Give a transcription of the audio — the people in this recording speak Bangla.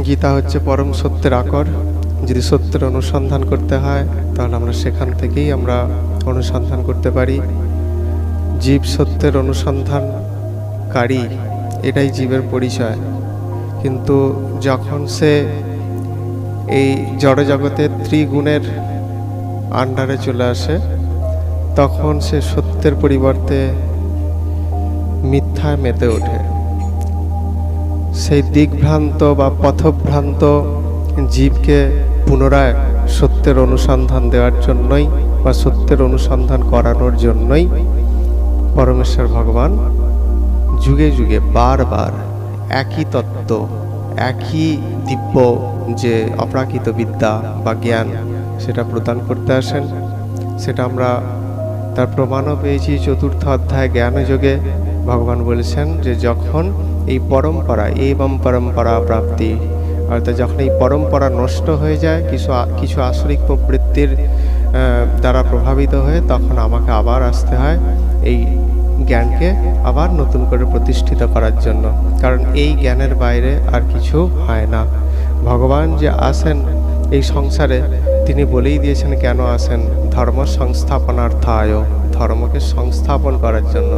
গীতা হচ্ছে পরম সত্যের আকর। যদি সত্যের অনুসন্ধান করতে হয় তাহলে আমরা সেখান থেকেই আমরা অনুসন্ধান করতে পারি। জীব সত্যের অনুসন্ধানকারী, এটাই জীবের পরিচয়। কিন্তু যখন সে এই জড়জগতের ত্রিগুণের আন্ডারে চলে আসে, তখন সে সত্যের পরিবর্তে মিথ্যায় মেতে ওঠে। সেই দিকভ্রান্ত বা পথভ্রান্ত জীবকে পুনরায় সত্যের অনুসন্ধান দেওয়ার জন্যই বা সত্যের অনুসন্ধান করানোর জন্যই পরমেশ্বর ভগবান যুগে যুগে বারবার একই তত্ত্ব, একই দিব্য যে অপ্রাকৃত বিদ্যা বা জ্ঞান, সেটা প্রদান করতে আসেন। সেটা আমরা তার প্রমাণও পেয়েছি। চতুর্থ অধ্যায় জ্ঞানযোগে ভগবান বলেছেন যে যখন এই পরম্পরা এবং পরম্পরা প্রাপ্তি, অর্থাৎ যখন এই পরম্পরা নষ্ট হয়ে যায় কিছু আসরিক প্রবৃত্তির দ্বারা প্রভাবিত হয়ে, তখন আমাকে আবার আসতে হয় এই জ্ঞানকে আবার নতুন করে প্রতিষ্ঠিত করার জন্য। কারণ এই জ্ঞানের বাইরে আর কিছু হয় না। ভগবান যে আসেন এই সংসারে, তিনি বলেই দিয়েছেন কেন আসেন। ধর্ম সংস্থাপনার্থায়, ধর্মকে সংস্থাপন করার জন্য।